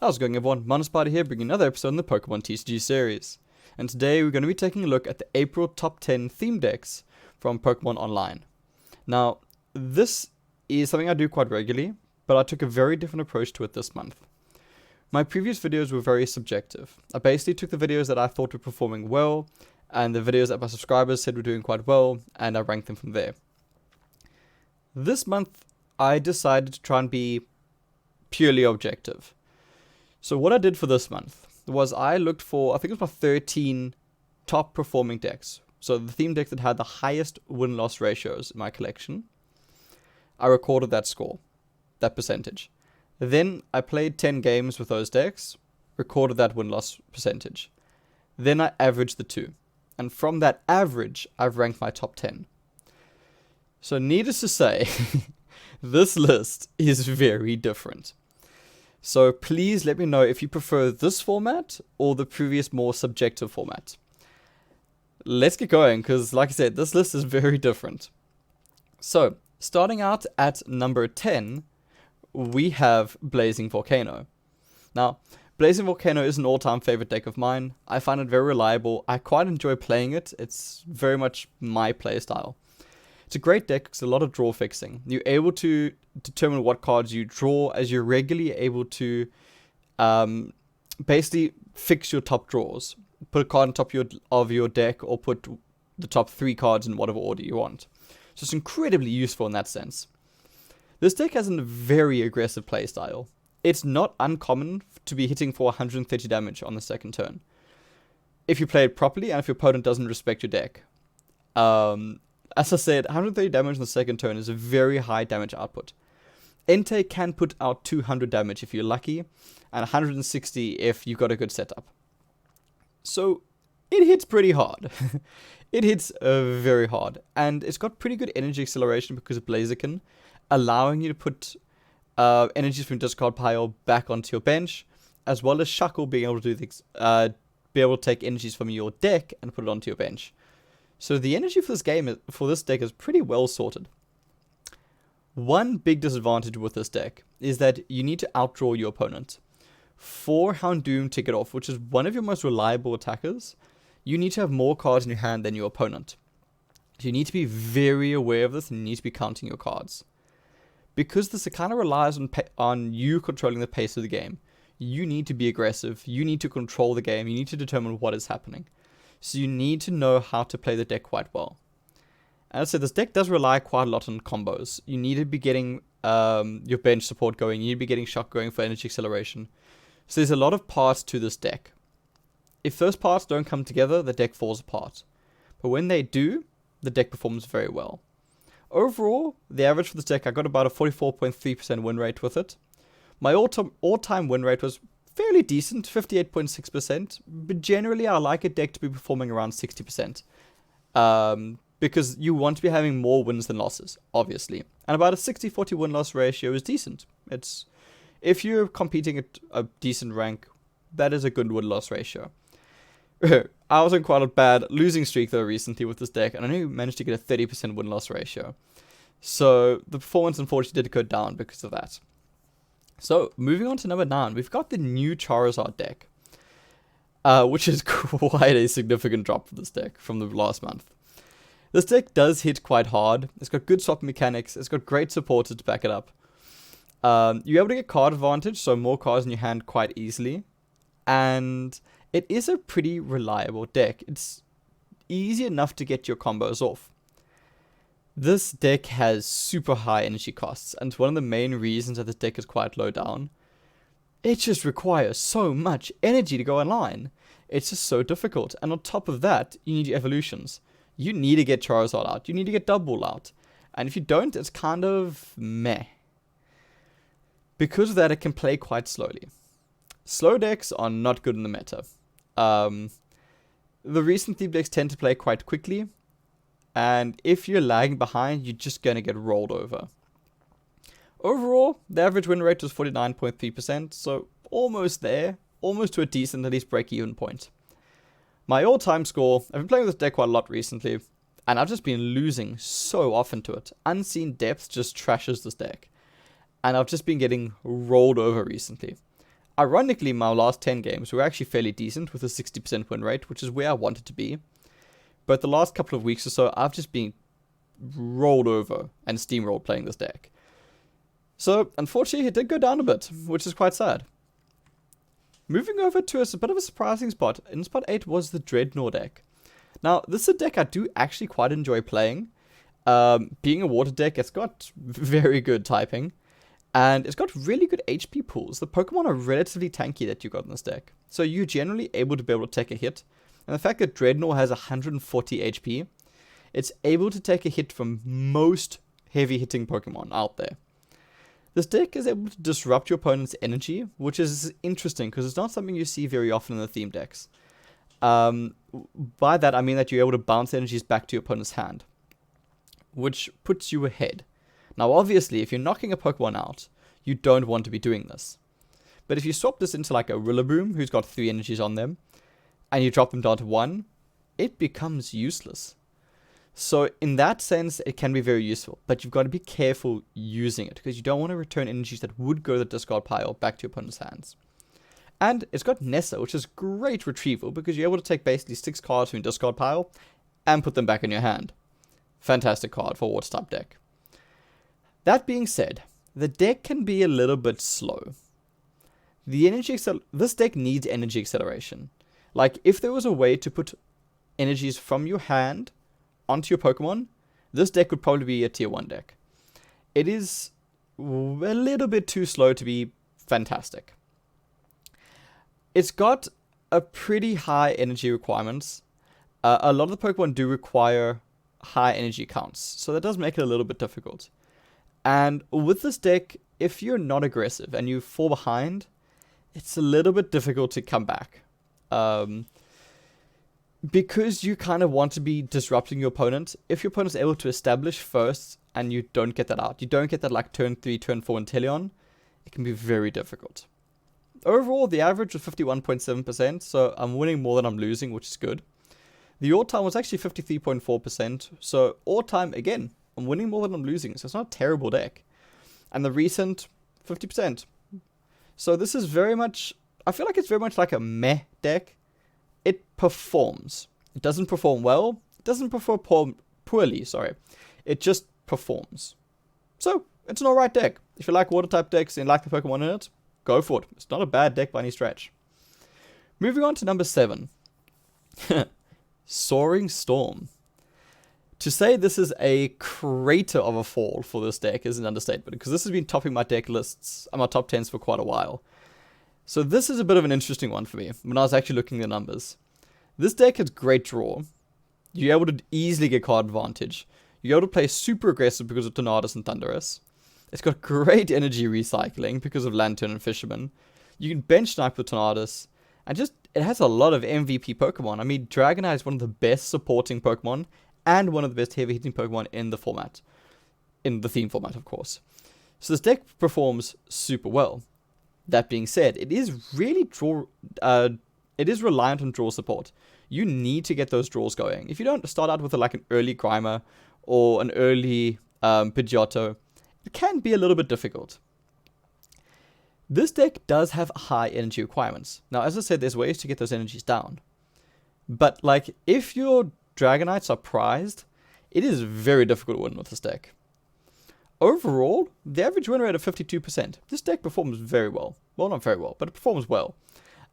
How's it going, everyone? Mountainspyder here, bringing another episode in the Pokemon TCG series. And today we're going to be taking a look at the April top 10 theme decks from Pokemon Online. Now, this is something I do quite regularly, but I took a very different approach to it this month. My previous videos were very subjective. I basically took the videos that I thought were performing well, and the videos that my subscribers said were doing quite well, and I ranked them from there. This month, I decided to try and be purely objective. So what I did for this month was I looked for, I think it was about 13 top performing decks. So the theme decks that had the highest win-loss ratios in my collection. I recorded that score, that percentage. Then I played 10 games with those decks, recorded that win-loss percentage. Then I averaged the two. And from that average, I've ranked my top 10. So needless to say, this list is very different. So please let me know if you prefer this format or the previous more subjective format. Let's get going because, like I said, this list is very different. So, starting out at number 10, we have Blazing Volcano. Now, Blazing Volcano is an all-time favorite deck of mine. I find it very reliable. I quite enjoy playing it. It's very much my playstyle. It's a great deck because a lot of draw fixing. You're able to determine what cards you draw as you're regularly able to basically fix your top draws. Put a card on top of your deck or put the top 3 cards in whatever order you want. So it's incredibly useful in that sense. This deck has a very aggressive playstyle. It's not uncommon to be hitting for 130 damage on the second turn, if you play it properly and if your opponent doesn't respect your deck. As I said, 130 damage on the second turn is a very high damage output. Entei can put out 200 damage if you're lucky, and 160 if you've got a good setup. So, it hits pretty hard. It hits very hard, and it's got pretty good energy acceleration because of Blaziken, allowing you to put energies from your discard pile back onto your bench, as well as Shuckle being able to do things, be able to take energies from your deck and put it onto your bench. So the energy for this deck is pretty well sorted. One big disadvantage with this deck is that you need to outdraw your opponent. For Houndoom to get off, which is one of your most reliable attackers, you need to have more cards in your hand than your opponent. So you need to be very aware of this and you need to be counting your cards. Because this kind of relies on you controlling the pace of the game, you need to be aggressive, you need to control the game, you need to determine what is happening. So you need to know how to play the deck quite well. As I said, this deck does rely quite a lot on combos. You need to be getting your bench support going. You need to be getting Shock going for energy acceleration. So there's a lot of parts to this deck. If those parts don't come together, the deck falls apart. But when they do, the deck performs very well. Overall, the average for this deck, I got about a 44.3% win rate with it. My all-time win rate was fairly decent, 58.6%, but generally I like a deck to be performing around 60%. Because you want to be having more wins than losses, obviously. And about a 60-40 win-loss ratio is decent. If you're competing at a decent rank, that is a good win-loss ratio. I was on quite a bad losing streak though recently with this deck, and I only managed to get a 30% win-loss ratio. So the performance unfortunately did go down because of that. So, moving on to number 9, we've got the new Charizard deck, which is quite a significant drop for this deck from the last month. This deck does hit quite hard, it's got good swap mechanics, it's got great supporters to back it up. You're able to get card advantage, so more cards in your hand quite easily, and it is a pretty reliable deck. It's easy enough to get your combos off. This deck has super high energy costs, and it's one of the main reasons that this deck is quite low down. It just requires so much energy to go online. It's just so difficult, and on top of that, you need your evolutions. You need to get Charizard out, you need to get Double out, and if you don't, it's kind of meh. Because of that, it can play quite slowly. Slow decks are not good in the meta. The recent theme decks tend to play quite quickly, and if you're lagging behind, you're just going to get rolled over. Overall, the average win rate was 49.3%, so almost there, almost to a decent, at least break-even point. My all-time score, I've been playing with this deck quite a lot recently, and I've just been losing so often to it. Unseen Depth just trashes this deck, and I've just been getting rolled over recently. Ironically, my last 10 games were actually fairly decent with a 60% win rate, which is where I wanted to be. But the last couple of weeks or so, I've just been rolled over and steamrolled playing this deck. So, unfortunately, it did go down a bit, which is quite sad. Moving over to a bit of a surprising spot, in spot 8 was the Dreadnought deck. Now, this is a deck I do actually quite enjoy playing. Being a water deck, it's got very good typing. And it's got really good HP pools. The Pokemon are relatively tanky that you got in this deck. So you're generally able to take a hit. And the fact that Dreadnought has 140 HP, it's able to take a hit from most heavy hitting Pokemon out there. This deck is able to disrupt your opponent's energy, which is interesting because it's not something you see very often in the theme decks. By that I mean that you're able to bounce energies back to your opponent's hand, which puts you ahead. Now obviously, if you're knocking a Pokemon out, you don't want to be doing this. But if you swap this into like a Rillaboom, who's got 3 energies on them, and you drop them down to 1, it becomes useless. So in that sense, it can be very useful, but you've got to be careful using it, because you don't want to return energies that would go to the discard pile back to your opponent's hands. And it's got Nessa, which is great retrieval, because you're able to take basically 6 cards from your discard pile, and put them back in your hand. Fantastic card for a water type deck. That being said, the deck can be a little bit slow. This deck needs energy acceleration. Like, if there was a way to put energies from your hand onto your Pokemon, this deck would probably be a tier 1 deck. It is a little bit too slow to be fantastic. It's got a pretty high energy requirements. A lot of the Pokemon do require high energy counts, so that does make it a little bit difficult. And with this deck, if you're not aggressive and you fall behind, it's a little bit difficult to come back. Because you kind of want to be disrupting your opponent. If your opponent's able to establish first and you don't get that out, you don't get that like turn 3, turn 4 Inteleon, it can be very difficult. Overall, the average was 51.7%, so I'm winning more than I'm losing, which is good. The all-time was actually 53.4%, so all-time, again, I'm winning more than I'm losing, so it's not a terrible deck. And the recent, 50%. So this is very much, I feel like it's very much like a meh deck. It performs. It doesn't perform well. It doesn't perform poorly, sorry. It just performs. So, it's an alright deck. If you like water type decks and like the Pokemon in it, go for it. It's not a bad deck by any stretch. Moving on to number 7. Soaring Storm. To say this is a crater of a fall for this deck is an understatement, because this has been topping my deck lists, my top 10s for quite a while. So this is a bit of an interesting one for me, when I was actually looking at the numbers. This deck has great draw. You're able to easily get card advantage. You're able to play super aggressive because of Tornadus and Thundurus. It's got great energy recycling because of Lantern and Fisherman. You can bench snipe with Tornadus. And just, it has a lot of MVP Pokemon. I mean, Dragonite is one of the best supporting Pokemon, and one of the best heavy hitting Pokemon in the format. In the theme format, of course. So this deck performs super well. That being said, it is really it is reliant on draw support. You need to get those draws going. If you don't start out with like an early Grimer or an early Pidgeotto, it can be a little bit difficult. This deck does have high energy requirements. Now, as I said, there's ways to get those energies down. But like, if your Dragonites are prized, it is very difficult to win with this deck. Overall, the average win rate of 52%. This deck performs very well. Well, not very well, but it performs well.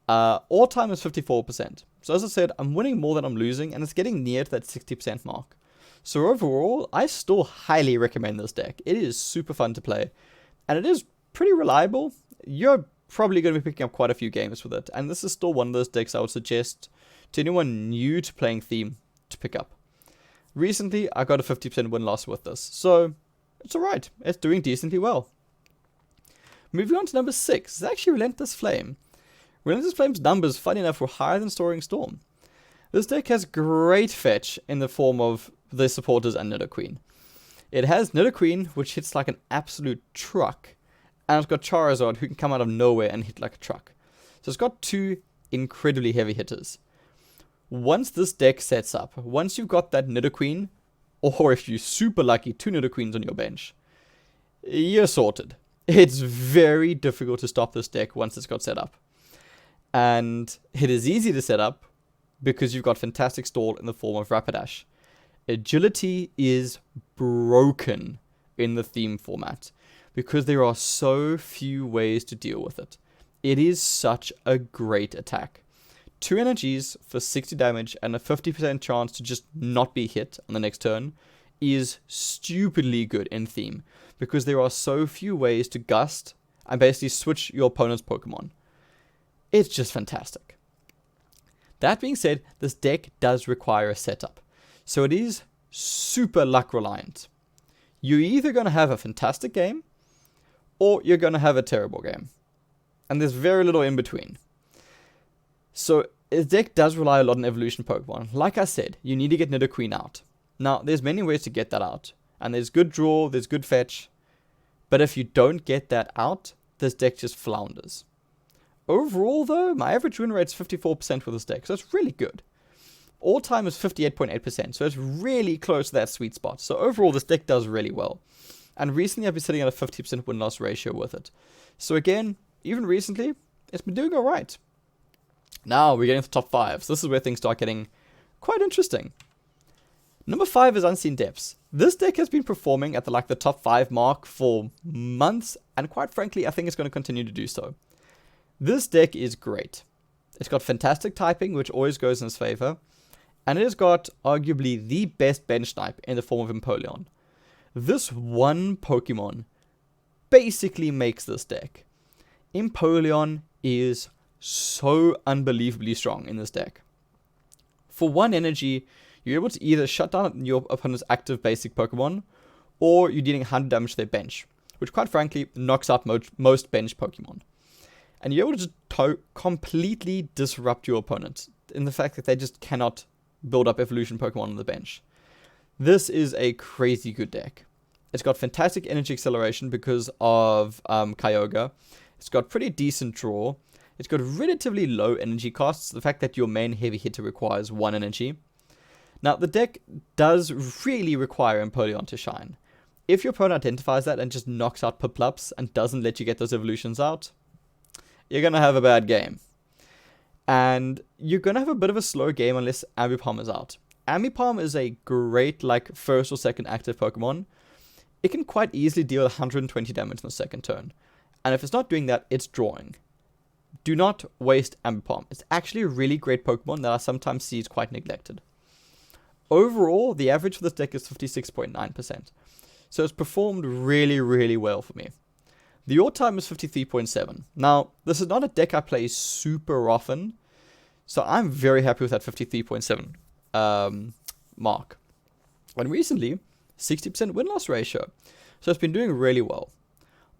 All time is 54%. So as I said, I'm winning more than I'm losing, and it's getting near to that 60% mark. So overall, I still highly recommend this deck. It is super fun to play, and it is pretty reliable. You're probably going to be picking up quite a few games with it, and this is still one of those decks I would suggest to anyone new to playing Theme to pick up. Recently, I got a 50% win-loss with this, so it's alright. It's doing decently well. Moving on to number 6, it's actually Relentless Flame. Relentless Flame's numbers, funny enough, were higher than Soaring Storm. This deck has great fetch in the form of the supporters and Nidoqueen. It has Nidoqueen, which hits like an absolute truck, and it's got Charizard, who can come out of nowhere and hit like a truck. So it's got 2 incredibly heavy hitters. Once this deck sets up, once you've got that Nidoqueen, or if you're super lucky, 2 Nidoqueens on your bench, you're sorted. It's very difficult to stop this deck once it's got set up. And it is easy to set up because you've got fantastic stall in the form of Rapidash. Agility is broken in the theme format because there are so few ways to deal with it. It is such a great attack. 2 energies for 60 damage and a 50% chance to just not be hit on the next turn is stupidly good in theme because there are so few ways to gust and basically switch your opponent's Pokemon. It's just fantastic. That being said, this deck does require a setup. So it is super luck reliant. You're either going to have a fantastic game or you're going to have a terrible game. And there's very little in between. So the deck does rely a lot on evolution Pokemon. Like I said, you need to get Nidoqueen out. Now, there's many ways to get that out. And there's good draw, there's good fetch. But if you don't get that out, this deck just flounders. Overall, though, my average win rate is 54% with this deck, so it's really good. All time is 58.8%, so it's really close to that sweet spot. So overall, this deck does really well. And recently, I've been sitting at a 50% win-loss ratio with it. So again, even recently, it's been doing alright. Now, we're getting to the top 5. So this is where things start getting quite interesting. Number 5 is Unseen Depths. This deck has been performing at the top 5 mark for months, and quite frankly, I think it's going to continue to do so. This deck is great. It's got fantastic typing, which always goes in its favor. And it has got arguably the best bench type in the form of Empoleon. This one Pokemon basically makes this deck. Empoleon is so unbelievably strong in this deck. For 1 energy, you're able to either shut down your opponent's active basic Pokemon, or you're dealing 100 damage to their bench, which quite frankly knocks out most bench Pokemon. And you're able to completely disrupt your opponent in the fact that they just cannot build up evolution Pokemon on the bench. This is a crazy good deck. It's got fantastic energy acceleration because of Kyogre. It's got pretty decent draw. It's got relatively low energy costs. The fact that your main heavy hitter requires 1 energy. Now, the deck does really require Empoleon to shine. If your opponent identifies that and just knocks out Piplups and doesn't let you get those evolutions out, you're going to have a bad game. And you're going to have a bit of a slow game unless Ambipom is out. Ambipom is a great, first or second active Pokemon. It can quite easily deal 120 damage in the second turn. And if it's not doing that, it's drawing. Do not waste Ambipom. It's actually a really great Pokemon that I sometimes see is quite neglected. Overall, the average for this deck is 56.9%. So it's performed really, really well for me. The all time is 53.7. Now, this is not a deck I play super often, so I'm very happy with that 53.7 mark. And recently, 60% win-loss ratio. So it's been doing really well.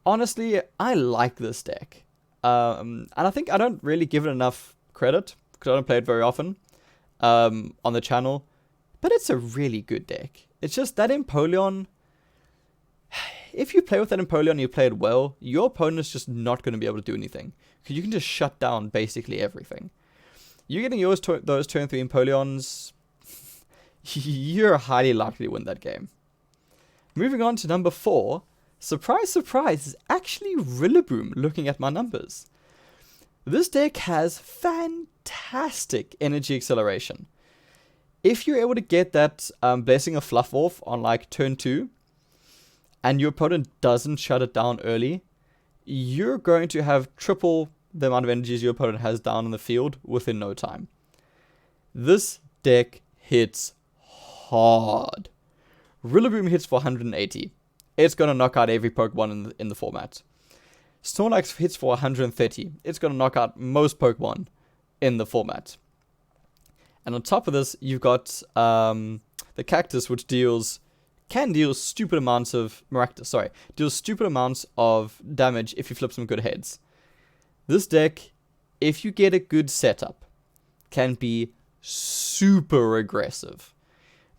Honestly, I like this deck. And I think I don't really give it enough credit, because I don't play it very often on the channel. But it's a really good deck. It's just that Empoleon, if you play with that Empoleon and you play it well, your opponent's just not going to be able to do anything. Because you can just shut down basically everything. You're getting those turn 3 Empoleons, you're highly likely to win that game. Moving on to number 4, surprise, surprise, is actually Rillaboom looking at my numbers. This deck has fantastic energy acceleration. If you're able to get that Blessing of Fluff off on turn 2, and your opponent doesn't shut it down early, you're going to have triple the amount of energies your opponent has down in the field within no time. This deck hits hard. Rillaboom hits for 180. It's going to knock out every Pokemon in the format. Snorlax hits for 130. It's going to knock out most Pokemon in the format. And on top of this, you've got the Cactus, which can deal stupid amounts of deals stupid amounts of damage if you flip some good heads. This deck, if you get a good setup, can be super aggressive.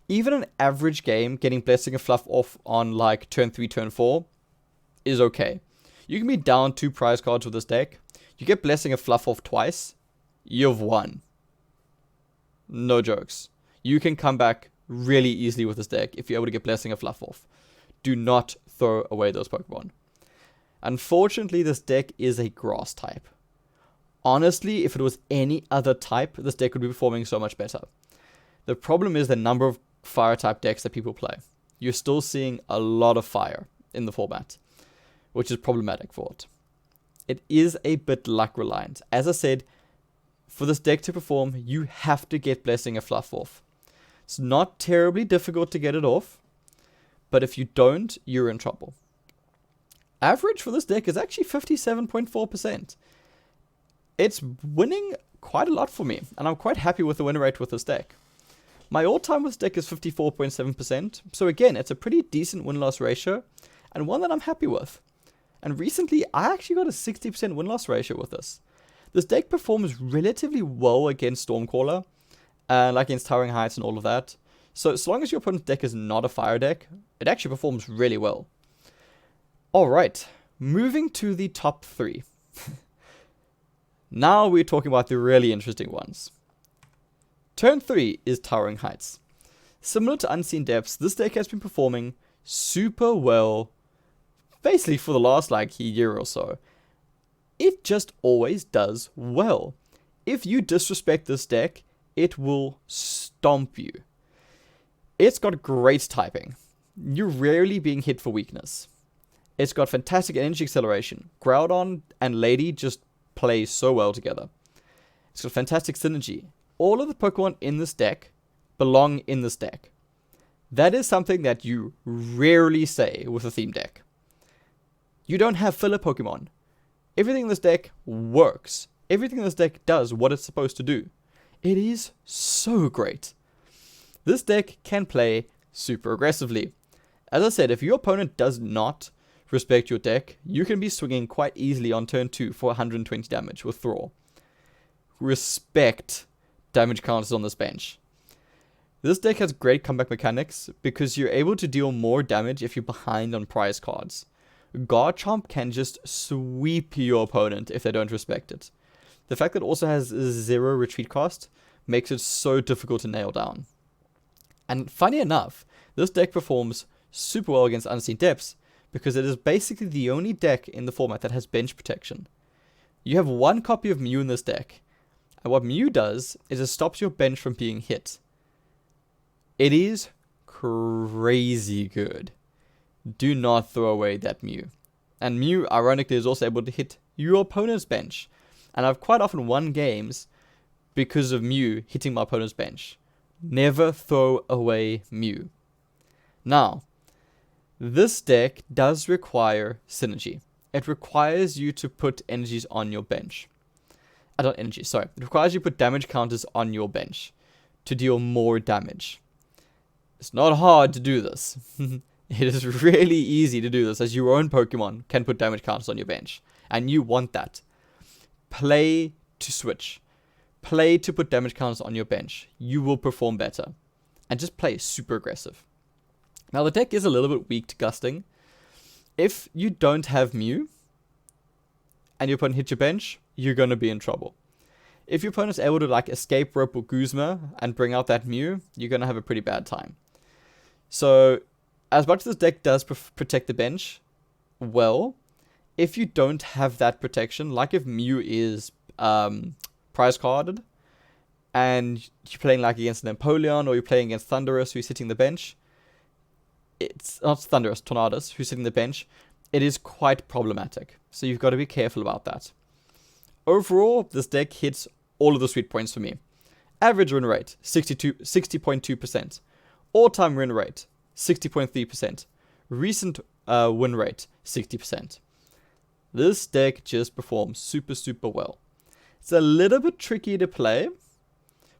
Even an average game, getting Blessing of Fluff off on turn 3, turn 4 is okay. You can be down 2 prize cards with this deck. You get Blessing of Fluff off twice, you've won. No jokes. You can come back really easily with this deck if you're able to get Blessing of Fluff off. Do not throw away those Pokemon. Unfortunately, this deck is a grass type. Honestly, if it was any other type, this deck would be performing so much better. The problem is the number of fire type decks that people play. You're still seeing a lot of fire in the format, which is problematic for it. It is a bit luck reliant. As I said, for this deck to perform, you have to get Blessing of Fluff off. It's not terribly difficult to get it off, but if you don't, you're in trouble. Average for this deck is actually 57.4%. It's winning quite a lot for me, and I'm quite happy with the win rate with this deck. My all-time with this deck is 54.7%, so again, it's a pretty decent win-loss ratio, and one that I'm happy with. And recently, I actually got a 60% win-loss ratio with this. This deck performs relatively well against Stormcaller, like against Towering Heights and all of that. So as long as your opponent's deck is not a fire deck, it actually performs really well. Alright, moving to the top 3. Now we're talking about the really interesting ones. Turn 3 is Towering Heights. Similar to Unseen Depths, this deck has been performing super well, basically for the last year or so. It just always does well. If you disrespect this deck, it will stomp you. It's got great typing. You're rarely being hit for weakness. It's got fantastic energy acceleration. Groudon and Lady just play so well together. It's got fantastic synergy. All of the Pokemon in this deck belong in this deck. That is something that you rarely say with a theme deck. You don't have filler Pokemon. Everything in this deck works. Everything in this deck does what it's supposed to do. It is so great. This deck can play super aggressively. As I said, if your opponent does not respect your deck, you can be swinging quite easily on turn 2 for 120 damage with Thrall. Respect damage counters on this bench. This deck has great comeback mechanics because you're able to deal more damage if you're behind on prize cards. Garchomp can just sweep your opponent if they don't respect it. The fact that it also has 0 retreat cost makes it so difficult to nail down. And funny enough, this deck performs super well against Unseen Depths because it is basically the only deck in the format that has bench protection. You have one copy of Mew in this deck, and what Mew does is it stops your bench from being hit. It is crazy good. Do not throw away that Mew. And Mew, ironically, is also able to hit your opponent's bench. And I've quite often won games because of Mew hitting my opponent's bench. Never throw away Mew. Now, this deck does require synergy. It requires you to put energies on your bench. It requires you to put damage counters on your bench to deal more damage. It's not hard to do this. It is really easy to do this, as your own Pokemon can put damage counters on your bench. And you want that. Play to switch. Play to put damage counters on your bench. You will perform better. And just play super aggressive. Now, the deck is a little bit weak to gusting. If you don't have Mew, and your opponent hits your bench, you're going to be in trouble. If your opponent's able to escape rope or Guzma and bring out that Mew, you're going to have a pretty bad time. So, as much as this deck does protect the bench, well, if you don't have that protection, like if Mew is prize carded, and you're playing against an Empoleon, or you're playing against Thundurus who's hitting the bench, it's not Thundurus, Tornadus who's hitting the bench, it is quite problematic. So you've got to be careful about that. Overall, this deck hits all of the sweet points for me. Average win rate, 60.2%. All-time win rate, 60.3%. Recent win rate, 60%. This deck just performs super, super well. It's a little bit tricky to play,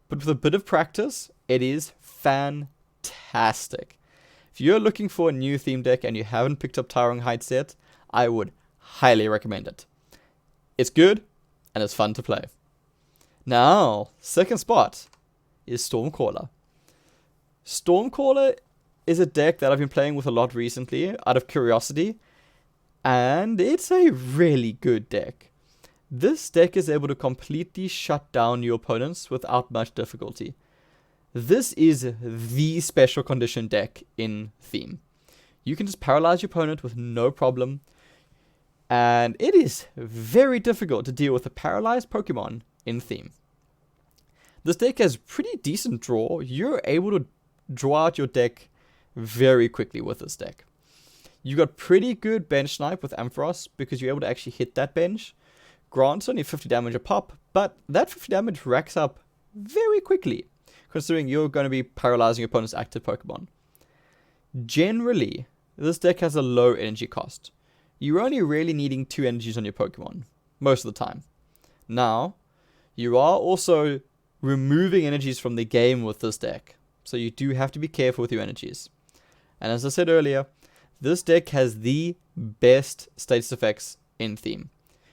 but with a bit of practice, it is fantastic. If you're looking for a new theme deck and you haven't picked up Towering Heights yet, I would highly recommend it. It's good, and it's fun to play. Now, second spot is Stormcaller. Stormcaller is a deck that I've been playing with a lot recently, out of curiosity, and it's a really good deck. This deck is able to completely shut down your opponents without much difficulty. This is the special condition deck in theme. You can just paralyze your opponent with no problem, And it is very difficult to deal with a paralyzed Pokemon in theme. This deck has pretty decent draw. You're able to draw out your deck very quickly with this deck. You got pretty good bench snipe with Ampharos because you're able to actually hit that bench. Grant's only 50 damage a pop, but that 50 damage racks up very quickly, considering you're going to be paralyzing your opponent's active Pokemon. Generally, this deck has a low energy cost. You're only really needing 2 energies on your Pokemon, most of the time. Now, you are also removing energies from the game with this deck, so you do have to be careful with your energies. And as I said earlier, this deck has the best status effects in theme.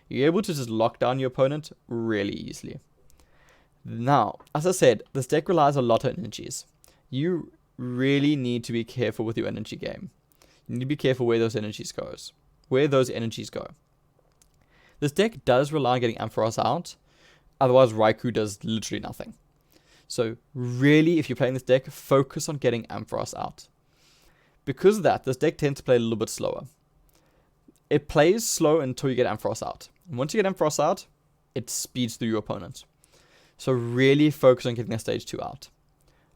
You're able to just lock down your opponent really easily. Now, as I said, this deck relies a lot on energies. You really need to be careful with your energy game. You need to be careful where those energies go. This deck does rely on getting Ampharos out, otherwise Raikou does literally nothing. So really, if you're playing this deck, focus on getting Ampharos out. Because of that, this deck tends to play a little bit slower. It plays slow until you get Ampharos out. And once you get Ampharos out, it speeds through your opponent. So really focus on getting that stage 2 out.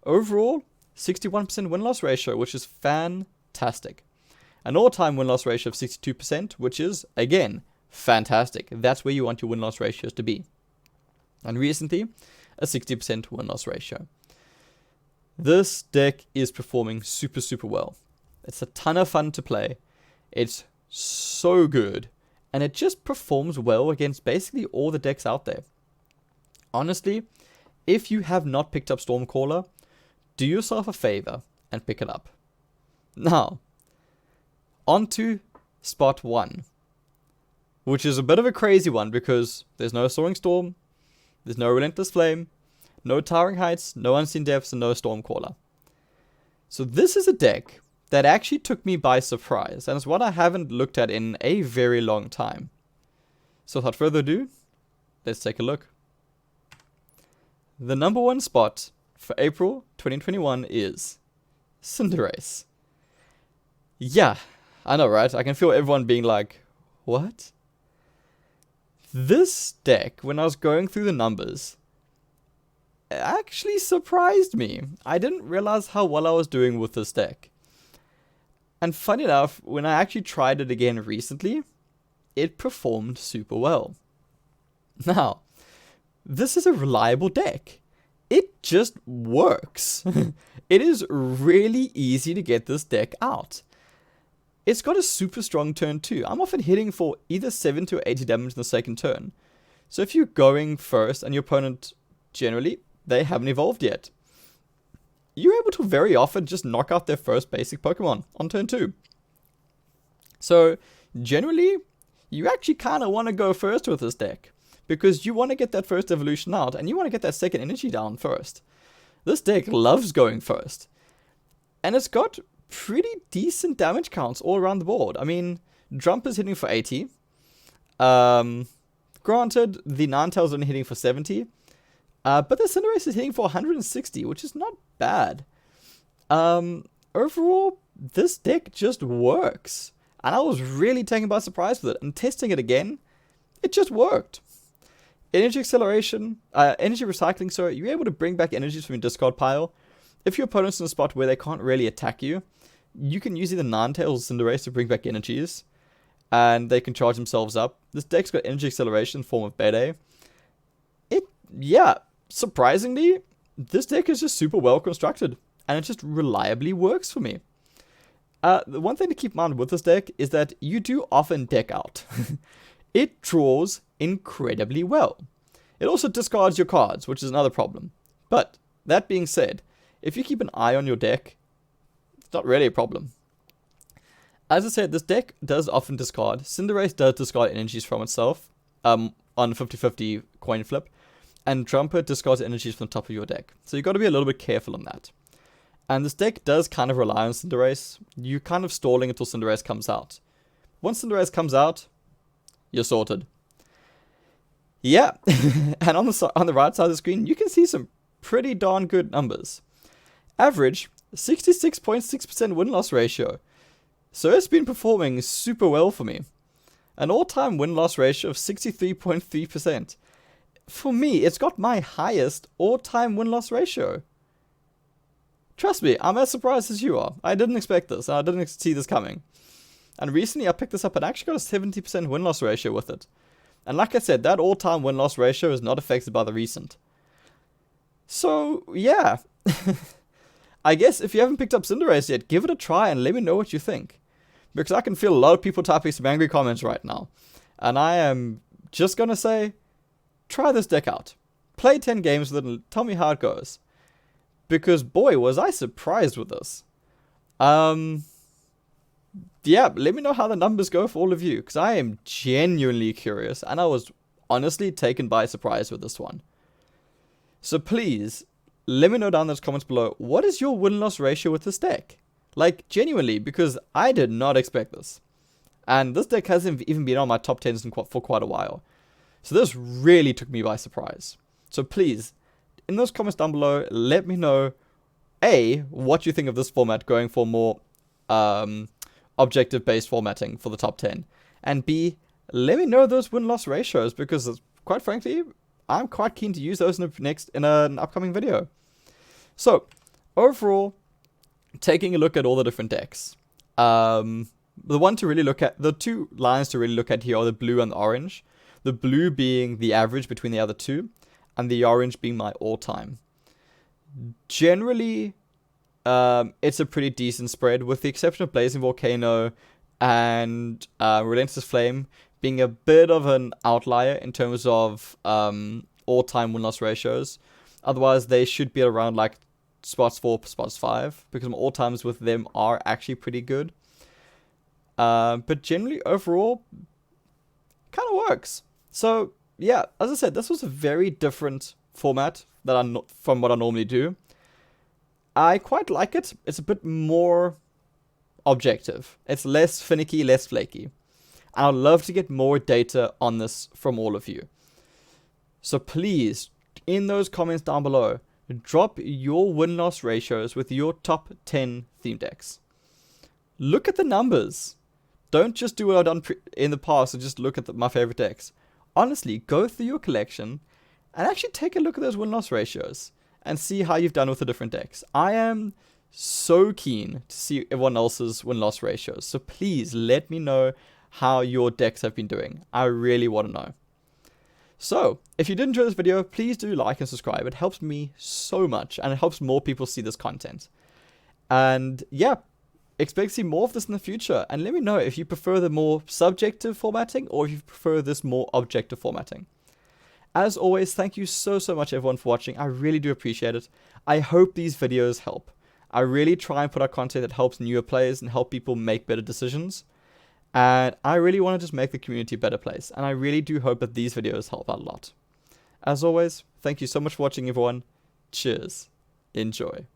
Overall, 61% win-loss ratio, which is fantastic. An all-time win-loss ratio of 62%, which is, again, fantastic. That's where you want your win-loss ratios to be. And recently, a 60% win-loss ratio. This deck is performing super, super well. It's a ton of fun to play. It's so good. And it just performs well against basically all the decks out there. Honestly, if you have not picked up Stormcaller, do yourself a favor and pick it up. Now, on to spot 1, which is a bit of a crazy one because there's no Soaring Storm, there's no Relentless Flame, no Towering Heights, no Unseen Depths, and no Stormcaller. So this is a deck that actually took me by surprise, and it's one I haven't looked at in a very long time. So without further ado, let's take a look. The number 1 spot for April 2021 is Cinderace. Yeah, I know, right? I can feel everyone being like, what? This deck, when I was going through the numbers, actually surprised me. I didn't realize how well I was doing with this deck. And funny enough, when I actually tried it again recently, it performed super well. Now, this is a reliable deck. It just works. It is really easy to get this deck out. It's got a super strong turn too. I'm often hitting for either 70 or 80 damage in the second turn. So if you're going first and your opponent, generally, they haven't evolved yet, you're able to very often just knock out their first basic Pokemon on turn 2. So generally, you actually kind of want to go first with this deck, because you want to get that first evolution out and you want to get that second energy down first. This deck loves going first. And it's got pretty decent damage counts all around the board. I mean, Jump is hitting for 80. Granted, the Ninetales only hitting for 70. But the Cinderace is hitting for 160, which is not bad. Overall, this deck just works. And I was really taken by surprise with it. And testing it again, it just worked. Energy acceleration, energy recycling, so you're able to bring back energies from your discard pile. If your opponent's in a spot where they can't really attack you, you can use either Ninetales or Cinderace to bring back energies. And they can charge themselves up. This deck's got energy acceleration in form of Bede. Yeah, surprisingly, this deck is just super well constructed. And it just reliably works for me. The one thing to keep in mind with this deck is that you do often deck out. It draws incredibly well. It also discards your cards, which is another problem. But, that being said, if you keep an eye on your deck, it's not really a problem. As I said, this deck does often discard. Cinderace does discard energies from itself on 50-50 coin flip. And Trumpet discards energies from the top of your deck. So you've got to be a little bit careful on that. And this deck does kind of rely on Cinderace. You're kind of stalling until Cinderace comes out. Once Cinderace comes out, you're sorted. Yeah, and on the right side of the screen, you can see some pretty darn good numbers. Average, 66.6% win-loss ratio. So it's been performing super well for me. An all-time win-loss ratio of 63.3%. For me, it's got my highest all-time win-loss ratio. Trust me, I'm as surprised as you are. I didn't expect this, and I didn't see this coming. And recently I picked this up and actually got a 70% win-loss ratio with it. And like I said, that all-time win-loss ratio is not affected by the recent. So, yeah. I guess if you haven't picked up Cinderace yet, give it a try and let me know what you think. Because I can feel a lot of people typing some angry comments right now. And I am just going to say, try this deck out. Play 10 games with it and tell me how it goes. Because, boy, was I surprised with this. Yeah, let me know how the numbers go for all of you. Because I am genuinely curious. And I was honestly taken by surprise with this one. So please, let me know down in those comments below. What is your win-loss ratio with this deck? Like, genuinely, because I did not expect this. And this deck hasn't even been on my top 10s for quite a while. So this really took me by surprise. So please, in those comments down below, let me know, A, what you think of this format going for more objective-based formatting for the top 10. And B, let me know those win-loss ratios, because quite frankly, I'm quite keen to use those in an upcoming video. So, overall, taking a look at all the different decks. The two lines to really look at here are the blue and the orange. The blue being the average between the other two, and the orange being my all-time. Generally, it's a pretty decent spread, with the exception of Blazing Volcano and Relentless Flame being a bit of an outlier in terms of all-time win-loss ratios. Otherwise, they should be around like spots 4, spots 5, because my all-times with them are actually pretty good. But generally, overall, kind of works. So, yeah, as I said, this was a very different format from what I normally do. I quite like it. It's a bit more objective. It's less finicky, less flaky. And I'd love to get more data on this from all of you. So please, in those comments down below, drop your win-loss ratios with your top 10 theme decks. Look at the numbers. Don't just do what I've done in the past and just look at my favorite decks. Honestly, go through your collection and actually take a look at those win-loss ratios and see how you've done with the different decks. I am so keen to see everyone else's win-loss ratios. So please let me know how your decks have been doing. I really want to know. So, if you did enjoy this video, please do like and subscribe. It helps me so much, and it helps more people see this content. And yeah, expect to see more of this in the future. And let me know if you prefer the more subjective formatting or if you prefer this more objective formatting. As always, thank you so much everyone for watching. I really do appreciate it. I hope these videos help. I really try and put out content that helps newer players and help people make better decisions. And I really want to just make the community a better place. And I really do hope that these videos help out a lot. As always, thank you so much for watching, everyone. Cheers. Enjoy.